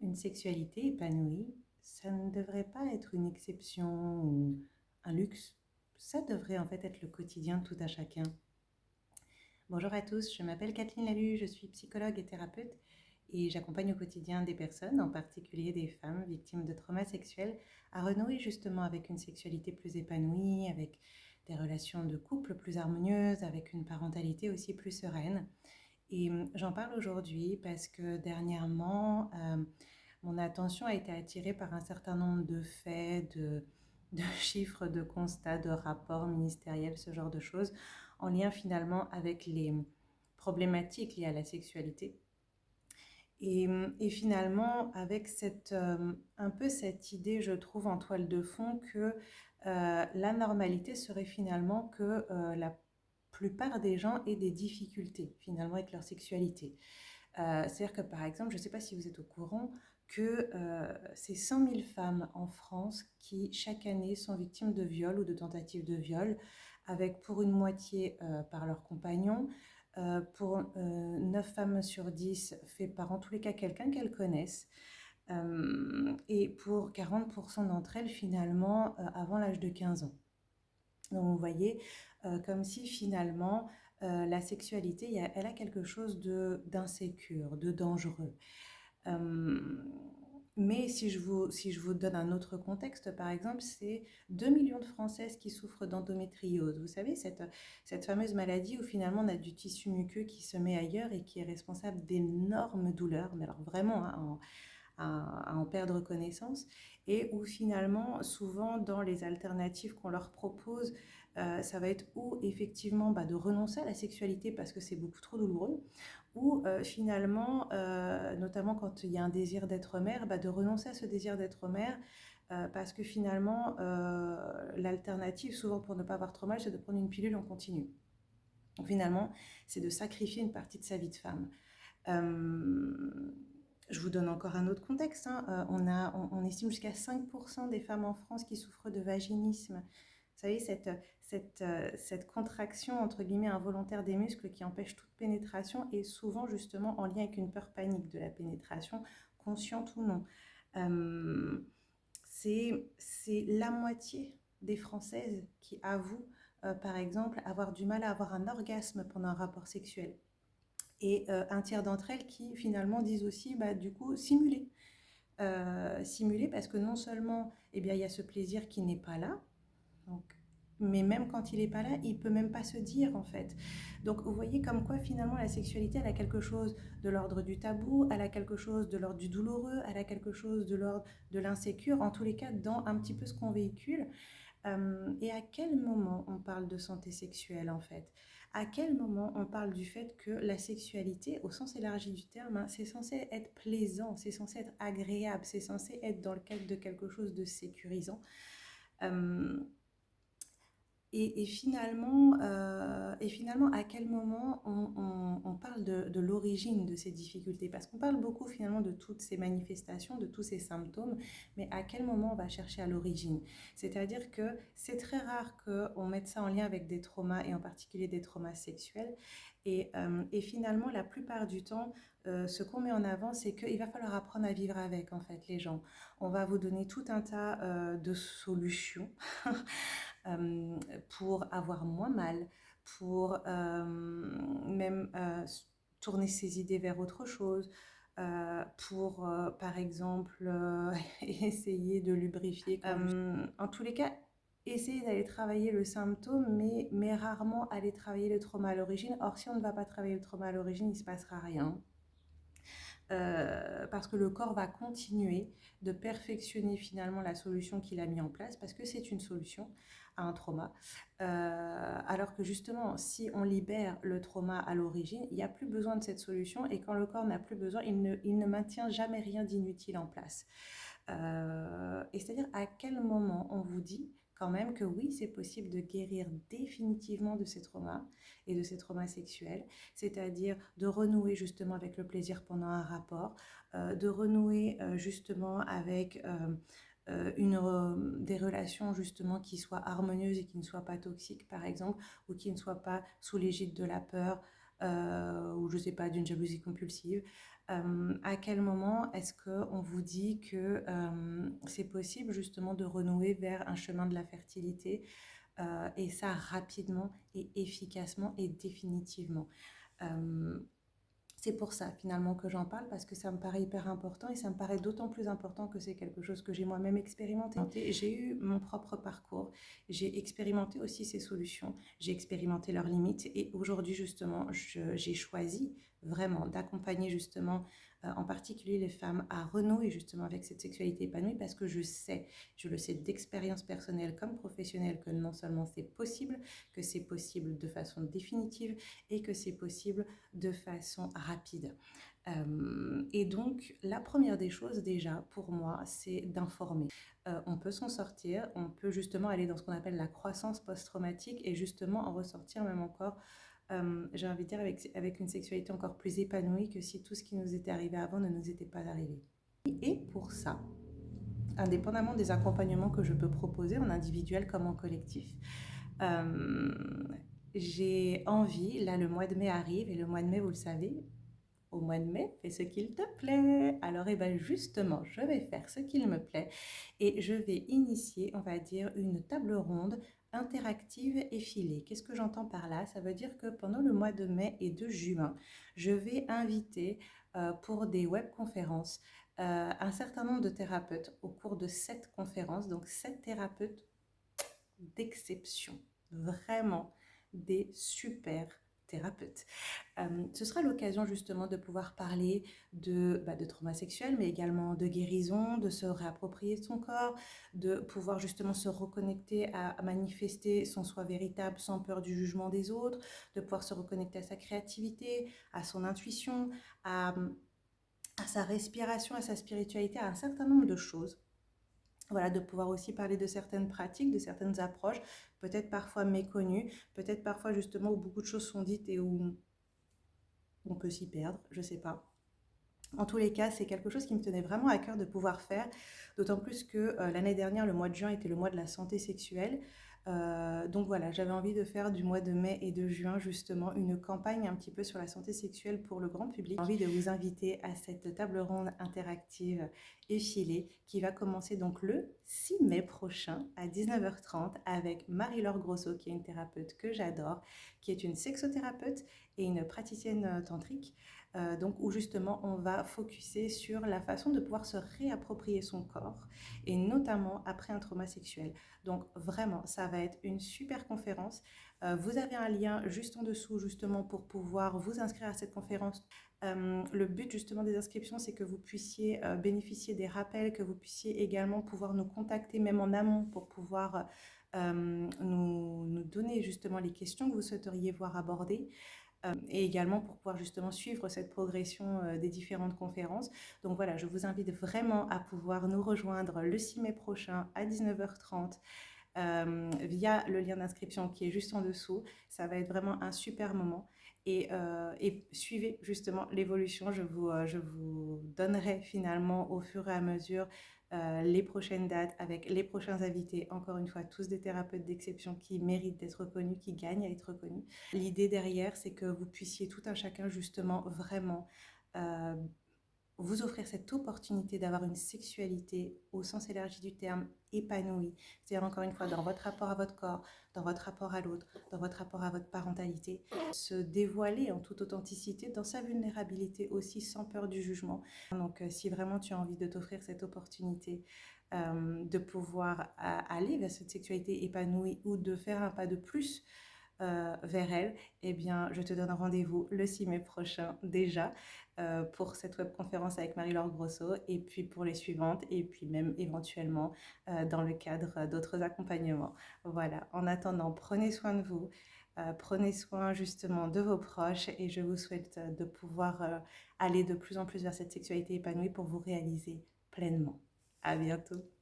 Une sexualité épanouie, ça ne devrait pas être une exception ou un luxe. Ça devrait en fait être le quotidien de tout un chacun. Bonjour à tous, je m'appelle Kathleen Lalu, je suis psychologue et thérapeute et j'accompagne au quotidien des personnes, en particulier des femmes victimes de traumas sexuels, à renouer justement avec une sexualité plus épanouie, avec des relations de couple plus harmonieuses, avec une parentalité aussi plus sereine. Et j'en parle aujourd'hui parce que dernièrement, mon attention a été attirée par un certain nombre de faits, de chiffres, de constats, de rapports ministériels, ce genre de choses, en lien finalement avec les problématiques liées à la sexualité. Et finalement, avec un peu cette idée, je trouve, en toile de fond, que la normalité serait finalement que la plupart des gens aient des difficultés finalement avec leur sexualité. C'est-à-dire que par exemple, je ne sais pas si vous êtes au courant, que c'est 100 000 femmes en France qui chaque année sont victimes de viol ou de tentatives de viol, avec pour une moitié par leur compagnon, pour 9 femmes sur 10 fait par en tous les cas quelqu'un qu'elles connaissent, et pour 40% d'entre elles finalement avant l'âge de 15 ans. Donc vous voyez, comme si finalement la sexualité, elle a quelque chose d'insécure, de dangereux. Euh, mais si je vous donne un autre contexte, par exemple, c'est 2 millions de Françaises qui souffrent d'endométriose. Vous savez, cette fameuse maladie où finalement on a du tissu muqueux qui se met ailleurs et qui est responsable d'énormes douleurs, mais alors vraiment hein, à en perdre connaissance, et où finalement, souvent dans les alternatives qu'on leur propose, ça va être ou effectivement de renoncer à la sexualité parce que c'est beaucoup trop douloureux, ou finalement, notamment quand il y a un désir d'être mère, de renoncer à ce désir d'être mère parce que finalement, l'alternative, souvent pour ne pas avoir trop mal, c'est de prendre une pilule en continu. Donc finalement, c'est de sacrifier une partie de sa vie de femme. Euh, je vous donne encore un autre contexte, hein. On estime jusqu'à 5% des femmes en France qui souffrent de vaginisme. Vous savez, cette contraction, entre guillemets, involontaire des muscles qui empêche toute pénétration est souvent justement en lien avec une peur panique de la pénétration, consciente ou non. Euh, c'est la moitié des Françaises qui avouent, par exemple, avoir du mal à avoir un orgasme pendant un rapport sexuel. Et un tiers d'entre elles qui finalement disent aussi, du coup, simuler. Simuler parce que non seulement, eh bien, il y a ce plaisir qui n'est pas là, donc, mais même quand il n'est pas là, il peut même pas se dire en fait. Donc vous voyez comme quoi finalement la sexualité, elle a quelque chose de l'ordre du tabou, elle a quelque chose de l'ordre du douloureux, elle a quelque chose de l'ordre de l'insécure, en tous les cas dans un petit peu ce qu'on véhicule. Et à quel moment on parle de santé sexuelle en fait? À quel moment on parle du fait que la sexualité, au sens élargi du terme, hein, c'est censé être plaisant, c'est censé être agréable, c'est censé être dans le cadre de quelque chose de sécurisant. Euh, et finalement, à quel moment on parle de l'origine de ces difficultés? Parce qu'on parle beaucoup finalement de toutes ces manifestations, de tous ces symptômes, mais à quel moment on va chercher à l'origine? C'est-à-dire que c'est très rare qu'on mette ça en lien avec des traumas, et en particulier des traumas sexuels. Et finalement, la plupart du temps, ce qu'on met en avant, c'est qu'il va falloir apprendre à vivre avec, en fait, les gens. On va vous donner tout un tas de solutions euh, pour avoir moins mal, pour même tourner ses idées vers autre chose, pour par exemple essayer de lubrifier. En tous les cas, essayer d'aller travailler le symptôme, mais rarement aller travailler le trauma à l'origine. Or, si on ne va pas travailler le trauma à l'origine, il ne se passera rien. Parce que le corps va continuer de perfectionner finalement la solution qu'il a mis en place, parce que c'est une solution à un trauma. Alors que justement, si on libère le trauma à l'origine, il n'y a plus besoin de cette solution, et quand le corps n'a plus besoin, il ne maintient jamais rien d'inutile en place. Et c'est-à-dire à quel moment on vous dit quand même que oui, c'est possible de guérir définitivement de ces traumas et de ces traumas sexuels, c'est-à-dire de renouer justement avec le plaisir pendant un rapport, de renouer justement avec des relations justement qui soient harmonieuses et qui ne soient pas toxiques par exemple, ou qui ne soient pas sous l'égide de la peur ou je sais pas d'une jalousie compulsive. À quel moment est-ce qu'on vous dit que c'est possible justement de renouer vers un chemin de la fertilité et ça rapidement et efficacement et définitivement. Euh, c'est pour ça finalement que j'en parle parce que ça me paraît hyper important et ça me paraît d'autant plus important que c'est quelque chose que j'ai moi-même expérimenté. J'ai eu mon propre parcours, j'ai expérimenté aussi ces solutions, j'ai expérimenté leurs limites et aujourd'hui justement j'ai choisi vraiment d'accompagner justement en particulier les femmes à renouer justement avec cette sexualité épanouie parce que je le sais d'expérience personnelle comme professionnelle que non seulement c'est possible, que c'est possible de façon définitive et que c'est possible de façon rapide. Et donc, la première des choses déjà pour moi, c'est d'informer. On peut s'en sortir, on peut justement aller dans ce qu'on appelle la croissance post-traumatique et justement en ressortir même encore, j'ai envie de dire, avec une sexualité encore plus épanouie que si tout ce qui nous était arrivé avant ne nous était pas arrivé. Et pour ça, indépendamment des accompagnements que je peux proposer en individuel comme en collectif, euh, j'ai envie, là le mois de mai arrive et le mois de mai, vous le savez, au mois de mai, fais ce qu'il te plaît. Alors, et ben justement, je vais faire ce qu'il me plaît et je vais initier, on va dire, une table ronde interactive et filée. Qu'est-ce que j'entends par là? Ça veut dire que pendant le mois de mai et de juin, je vais inviter pour des webconférences un certain nombre de thérapeutes au cours de 7 conférences, donc 7 thérapeutes d'exception, vraiment des super thérapeutes. Ce sera l'occasion justement de pouvoir parler de trauma sexuel, mais également de guérison, de se réapproprier son corps, de pouvoir justement se reconnecter à manifester son soi véritable sans peur du jugement des autres, de pouvoir se reconnecter à sa créativité, à son intuition, à sa respiration, à sa spiritualité, à un certain nombre de choses. Voilà, de pouvoir aussi parler de certaines pratiques, de certaines approches, peut-être parfois méconnues, peut-être parfois justement où beaucoup de choses sont dites et où on peut s'y perdre, je sais pas. En tous les cas, c'est quelque chose qui me tenait vraiment à cœur de pouvoir faire, d'autant plus que l'année dernière, le mois de juin était le mois de la santé sexuelle. Donc voilà, j'avais envie de faire du mois de mai et de juin justement une campagne un petit peu sur la santé sexuelle pour le grand public. J'ai envie de vous inviter à cette table ronde interactive et filée qui va commencer donc le 6 mai prochain à 19h30 avec Marie-Laure Grosso qui est une thérapeute que j'adore, qui est une sexothérapeute et une praticienne tantrique. Donc où justement on va focuser sur la façon de pouvoir se réapproprier son corps et notamment après un trauma sexuel. Donc vraiment, ça va être une super conférence. Vous avez un lien juste en dessous justement pour pouvoir vous inscrire à cette conférence. Le but justement des inscriptions, c'est que vous puissiez bénéficier des rappels, que vous puissiez également pouvoir nous contacter même en amont pour pouvoir nous donner justement les questions que vous souhaiteriez voir abordées et également pour pouvoir justement suivre cette progression des différentes conférences. Donc voilà, je vous invite vraiment à pouvoir nous rejoindre le 6 mai prochain à 19h30 via le lien d'inscription qui est juste en dessous. Ça va être vraiment un super moment. Et suivez justement l'évolution. Je vous donnerai finalement au fur et à mesure les prochaines dates avec les prochains invités. Encore une fois, tous des thérapeutes d'exception qui méritent d'être reconnus, qui gagnent à être reconnus. L'idée derrière, c'est que vous puissiez tout un chacun justement vraiment euh, vous offrir cette opportunité d'avoir une sexualité au sens élargi du terme épanouie, c'est-à-dire encore une fois dans votre rapport à votre corps, dans votre rapport à l'autre, dans votre rapport à votre parentalité, se dévoiler en toute authenticité, dans sa vulnérabilité aussi, sans peur du jugement. Donc si vraiment tu as envie de t'offrir cette opportunité de pouvoir aller vers cette sexualité épanouie ou de faire un pas de plus vers elle, eh bien, je te donne rendez-vous le 6 mai prochain déjà pour cette webconférence avec Marie-Laure Grosso et puis pour les suivantes et puis même éventuellement dans le cadre d'autres accompagnements. Voilà, en attendant, prenez soin de vous, prenez soin justement de vos proches et je vous souhaite de pouvoir aller de plus en plus vers cette sexualité épanouie pour vous réaliser pleinement. À bientôt.